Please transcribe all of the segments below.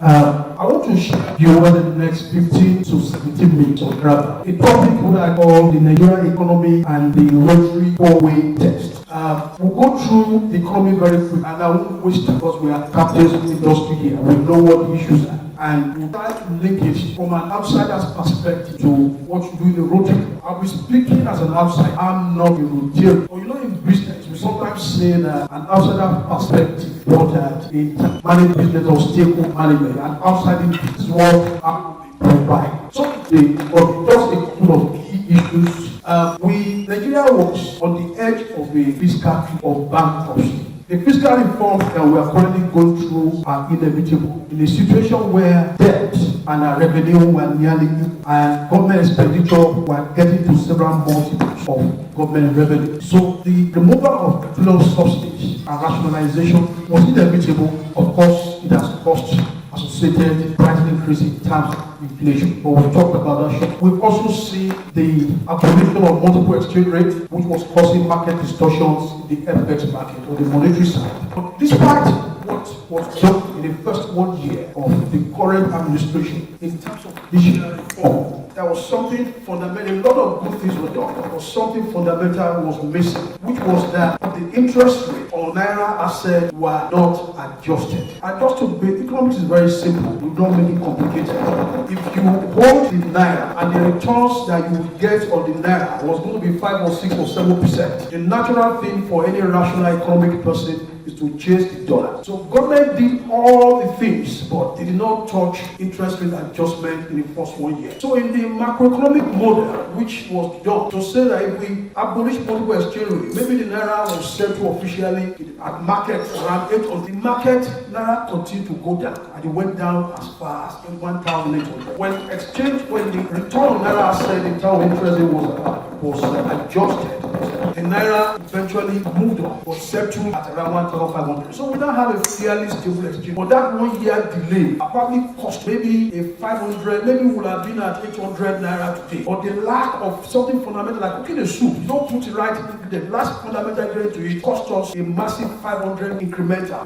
I want to share with you over the next 15 to 17 minutes of grammar a topic what I call the Nigerian economy and the Rotary four-way test. We'll go through the economy very quick, and I won't waste time because we are captains of the industry here. We know what the issues are. And we'll try to link it from an outsider's perspective to what you do in the Rotary. I'll be speaking as an outsider. I'm not a Rotary. But in business, we sometimes say that an outsider perspective, what that in managing business or stakeholder management, and outside this is what I provide. So today, just a couple of key issues. Nigeria was on the edge of a fiscal of bankruptcy. The fiscal reforms that we are currently going through are inevitable in a situation where debt and our revenue were nearly equal and government expenditure were getting to several multiples of government revenue. So the removal of petroleum subsidies and rationalization was inevitable. Of course, it has cost associated price increase in terms of inflation, but we'll talk about that. We've also seen the abolition of multiple exchange rates, which was causing market distortions in the FX market or the monetary side. But despite what was done in the first 1 year of the current administration in terms of judicial reform, there was something fundamental. A lot of good things were done, but something fundamental was missing, which was that the interest rate on Naira assets were not adjusted. And just to be, economics is very simple. We don't make it complicated. If you hold the Naira and the returns that you get on the Naira was going to be 5 or 6 or 7%, the natural thing for any rational economic person is to chase the dollar. So government did all the things, but they did not touch interest rate adjustment in the first 1 year. So in the macroeconomic model, which was done to say that if we abolish multiple exchange rate, maybe the Naira was set to officially at market around 8 on the market, Naira continued to go down, and it went down as far as 1,800. When the return on Naira said the term of interest rate was adjusted, the Naira eventually moved on, was settled at around 1,500. So we now have a fairly stable exchange. But that 1 year delay probably cost maybe a 500, maybe would have been at 800 Naira today. But the lack of something fundamental like cooking a soup, you don't put it right in the last fundamental ingredient to it, cost us a massive 500 incremental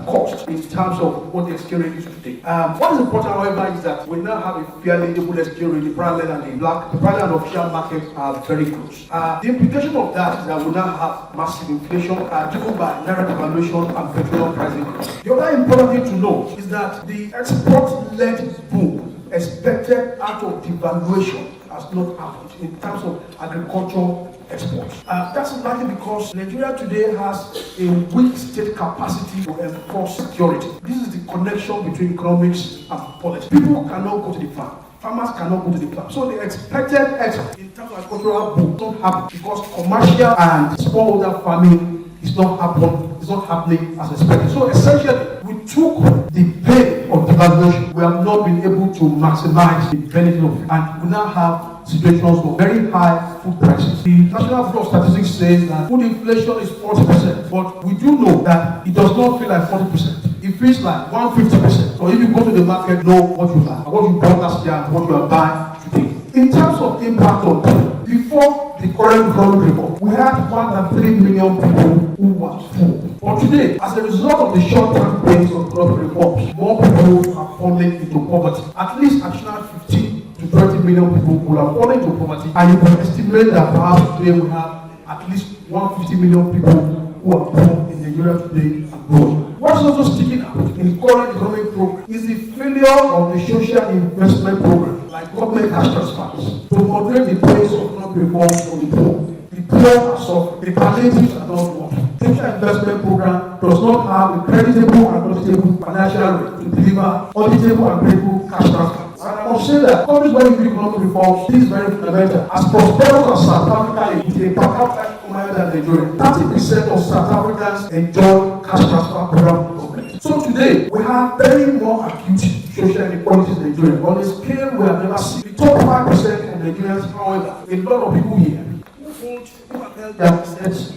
cost in terms of what the exchange rate is today. What is important, however, is that we now have a fairly stable exchange rate. The parallel and the parallel and official markets are very close. The implication of that is that we now have massive inflation driven by Naira devaluation and petroleum pricing. The other important thing to know is that the export-led boom expected out of devaluation has not happened in terms of agricultural exports. That's largely because Nigeria today has a weak state capacity to enforce security. This is the connection between economics and politics. People cannot go to the farm. Farmers cannot go to the farm. So the expected export in terms of agricultural boom don't happen because commercial and smallholder farming is not happening as expected. So essentially, we took the pain of devaluation. We have not been able to maximize the benefit of it. And we now have situations of very high food prices. The National Bureau of Statistics says that food inflation is 40%, but we do know that it does not feel like 40%. It feels like 150%. So if you go to the market, know what you have, what you bought last year, and what you are buying today. In terms of impact on people, before the current economic reform, we had 1.3 million people who were full. But today, as a result of the short-term pains of economic reforms, more people are falling into poverty. At least additional 15 to 20 million people will have fallen into poverty. And you can estimate that perhaps today we have at least 150 million people who are poor in Nigeria today and growing. What is also sticking out in the current economic program is the failure of the social investment program, like government cash transfers, to moderate the pace of economic reforms for the poor. The poor are suffering, the palliatives are not working. The social investment program does not have a creditable and auditable financial rate to deliver auditable and credible cash transfers. And I must say that countries where you do economic reforms, this is very fundamental. As prosperous as South Africa is, a per capita higher than Nigeria. 30% of South Africans enjoy cash transfer program government. So today, we have very more acute social inequalities in Nigeria on a scale we have never seen. The top 5% of Nigerians, however, a lot of people here who have held their assets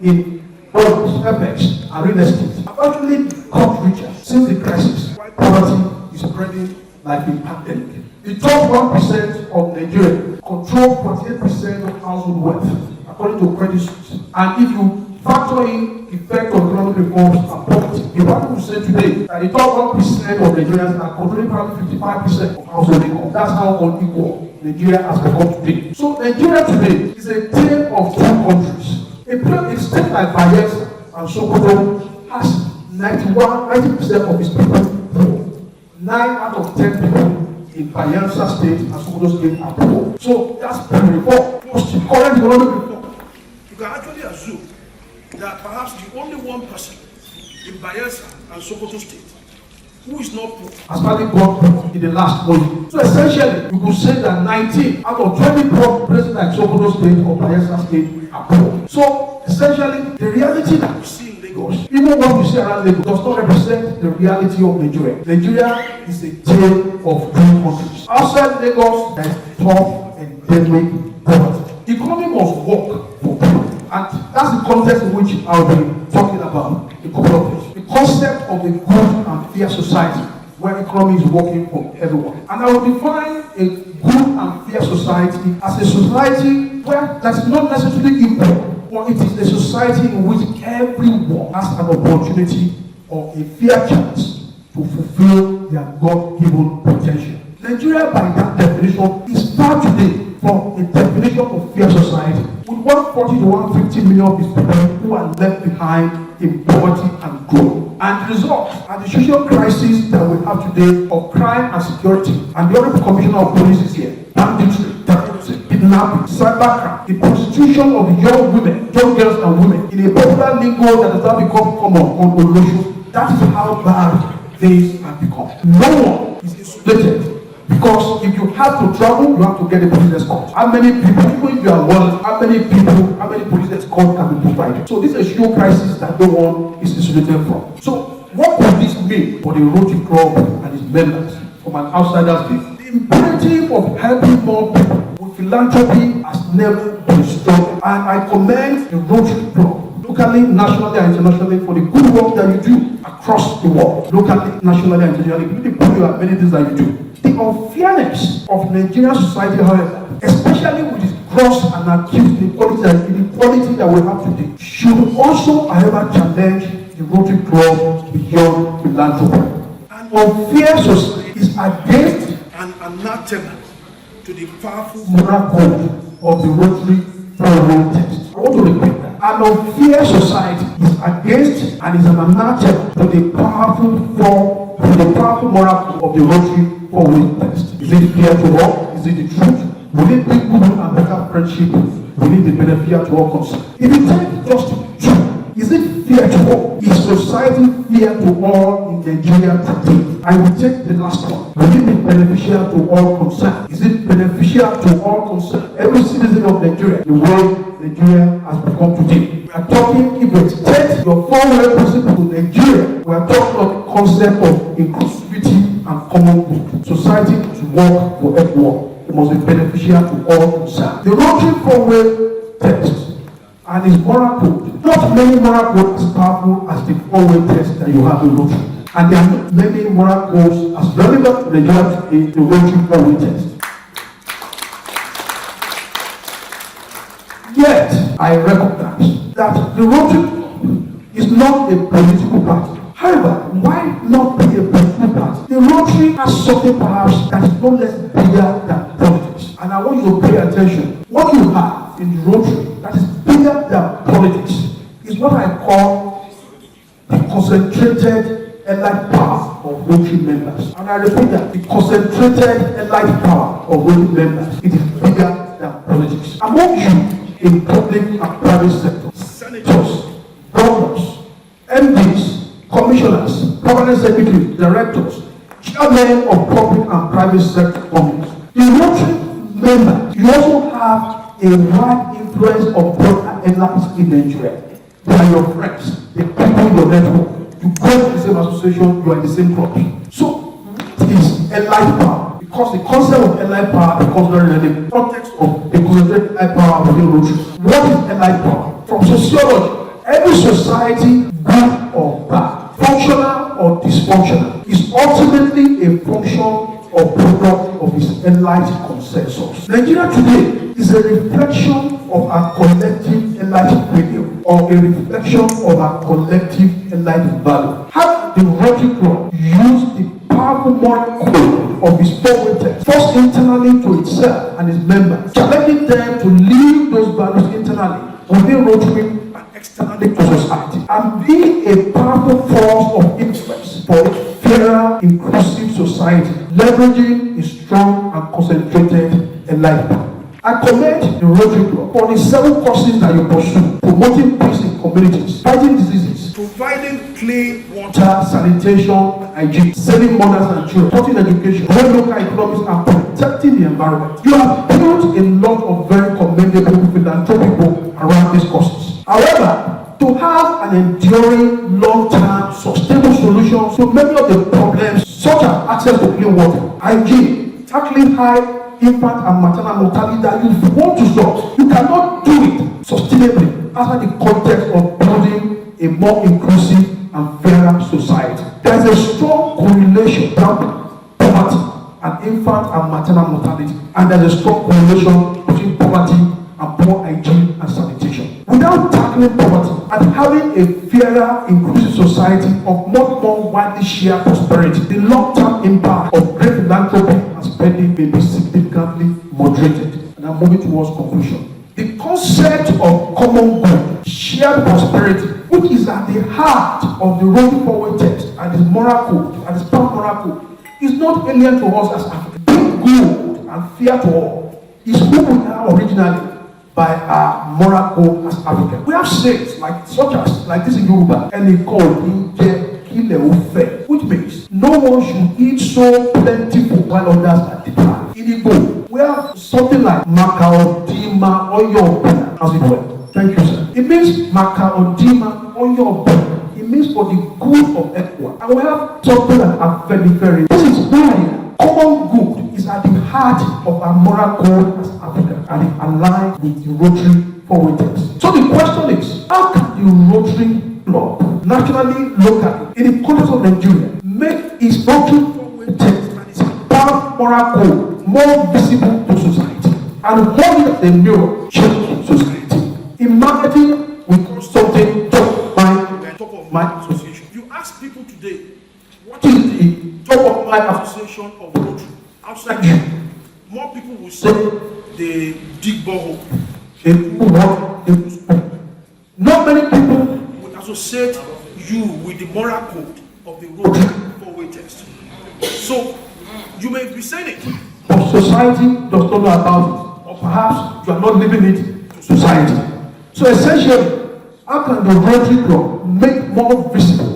in bonds, FX, and real estate have actually become richer since the crisis, while poverty is spreading like a pandemic. The top 1% of Nigeria control 48% of household wealth, according to Credit Suisse. And if you factor in the effect of economic reforms and poverty. The Bible will say today that the top 1% of Nigerians are controlling probably 55% of household income. That's how unequal Nigeria has become today. So Nigeria today is a tale of two countries. A state like Bayelsa and Sokoto has 90% of its people poor. 9 out of 10 people in Bayelsa State and Sokoto State are poor. So that's pre-reform. Current economic reform. You can actually assume that perhaps the only one person in Bayelsa and Sokoto State who is not poor has probably got poor in the last 1 year. So essentially, you could say that 19 out of 20 poor places like Sokoto State or Bayelsa State are poor. So essentially, the reality that we see in Lagos, even what we see around Lagos, does not represent the reality of Nigeria. Nigeria is a tale of two countries. Outside Lagos, there is tough endemic poverty. The economy must work for people. And that's the context in which I'll be talking about a couple of things. The concept of a good and fair society where economy is working for everyone. And I will define a good and fair society as a society where that's not necessarily equal, but it is a society in which everyone has an opportunity or a fair chance to fulfill their God-given potential. Nigeria, by that definition, is far today from a definition of fair society, with 140 to 150 million people who are left behind in poverty and growth. And the result are the social crisis that we have today of crime and security. And the Honorable Commissioner of Police is here. Banditry, terrorism, kidnapping, cybercrime, the prostitution of young women, young girls and women, in a popular lingo that has now become common on Olosho. That is how bad things have become. No one is insulated. Because if you have to travel, you have to get a police escort. How many people, even if you are one, how many police escort can be provided? So this is a social crisis that no one is insulated from. So what could this mean for the Rotary Club and its members from an outsider's view? The imperative of helping more people with philanthropy has never been stronger. And I commend the Rotary Club, locally, nationally, and internationally, for the good work that you do across the world. Locally, nationally, and internationally, you do many things that you do. The unfairness of Nigerian society, however, especially with its gross and acute inequality that we have today, should also, however, challenge the Rotary Club beyond philanthropy. An unfair society is against and anathema to the powerful moral code of the Rotary Club text. I want to repeat that. An unfair society is against and is an anathema to the powerful moral code of the Rotary Club text. Is it fair to all? Is it the truth? Will it bring good and better friendship? Will it be beneficial to all concerned? If you take just two, is it fair to all? Is society fair to all in Nigeria today? I will take the last one. Will it be beneficial to all concerned? Is it beneficial to all concerned? Every citizen of Nigeria, the way Nigeria has become today. We are talking, if you extend your four-way principle to Nigeria, we are talking of the concept of inclusivity and common good. Society must work for everyone. It must be beneficial to all concerned. The Rotary four-way text and its moral code. Not many moral codes as powerful as the four-way text that you have in Rotary. And there are not many moral codes as relevant to the Rotary four-way text. Yet, I recognize that the Rotary is not a political party. However, why not be a political party? The Rotary has something perhaps that is no less bigger than politics. And I want you to pay attention. What you have in the Rotary that is bigger than politics is what I call the concentrated allied power of Rotary members. And I repeat that, the concentrated allied power of Rotary members, it is bigger than politics. Among you, in public and private sector, senators, governors, MDs, commissioners, permanent secretaries, directors, chairmen of public and private sector companies. The Rotary member, you also have a wide influence of broader allies in Nigeria. They are your friends, the people in your network. You go to the same association, you are in the same club. So, it is allied power. Because the concept of allied power becomes very relevant in the context of the concentrated allied power within Rotary. What is allied power? From sociology, every society, good or bad, functional or dysfunctional, is ultimately a function or product of its allied consensus. Nigeria today is a reflection of our collective allied failure or a reflection of our collective enlightened value. How the Rotary Club use the powerful moral code of its forward text, first internally to itself and its members, challenging them to live those values internally within Rotary and externally to society, and be a powerful force of influence for a fairer, inclusive society, leveraging a strong and concentrated enlightenment. I commend the Rotary Club for the 7 courses that you pursue: promoting peace in communities, fighting diseases, providing clean water, sanitation, hygiene, saving mothers and children, supporting education, growing local economies, and protecting the environment. You have built a lot of very commendable philanthropic work around these courses. However, to have an enduring, long-term, sustainable solution to many of the problems, such as access to clean water, hygiene, tackling high infant and maternal mortality that you want to solve, you cannot do it sustainably outside the context of building a more inclusive and fairer society. There is a strong correlation between poverty and infant and maternal mortality, and there is a strong correlation between poverty and poor hygiene and sanitation. Without tackling poverty and having a fairer, inclusive society of much more widely shared prosperity, the long-term impact of great philanthropy and spending may be significantly moderated. And I'm moving towards conclusion. The concept of common good, shared prosperity, which is at the heart of the Rotary Forward text and its moral code and its power moral code, is not alien to us as Africans. Being good and fair to all is who we are originally by our moral code as Africans. We have sayings such as this in Yoruba, and they call it, which means no one should eat so plentiful while others are deprived. In Igbo, we have something like Makaodima Oyo, as it were. Thank you, sir. It means Makaodima Oyo. It means for the good of everyone. And we have something like Afenifere. This is why common good is at the heart of our moral code as Africa, and it aligns with the Rotary Forward text. So the question is, how can the Rotary Club, nationally, locally, in the context of Nigeria, make its Rotary Forward text and its powerful moral code more visible to society and hold it as a mirror change society? In marketing, we call something top of mind association. You ask people today, what is the top of mind association of Rotary outside you? More people will say they dig borehole. They do what? They do sport. Not many people will associate you with the moral code of the Rotary Forward text. So you may be saying it, but society does not know about it, or perhaps you are not living it to society. So essentially, how can the Rotary Club make more visible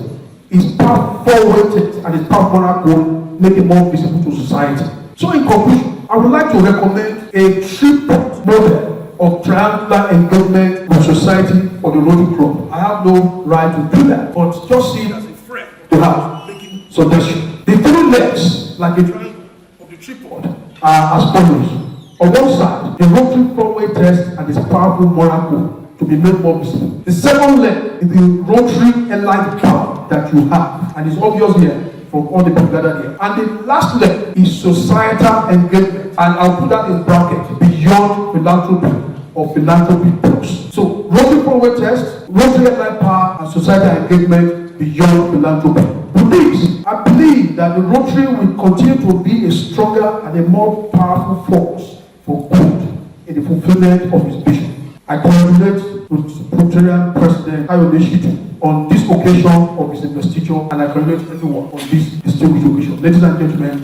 its path forward text and its path moral code, make it more visible to society? So in conclusion, I would like to recommend a 3-point model of triangular engagement with society for the Rotary Club. I have no right to do that, but just see it as a friend to have making suggestions. The 3 legs, like a triangle of the tripod, are as follows. On one side, the Rotary Forward text and its powerful moral code to be made more visible. The second leg is the Rotary enlightened power that you have, and it's obvious here from all the people gathered here. And the last leg is societal engagement, and I'll put that in brackets, beyond philanthropy or philanthropy plus. So Rotary Forward text, Rotary enlightened power, and societal engagement beyond philanthropy. With this, I believe that the Rotary will continue to be a stronger and a more powerful force for good in the fulfillment of its vision. I congratulate the Rotarian President Ikeja on this occasion of his investiture, and I congratulate everyone on this distinguished occasion. Ladies and gentlemen,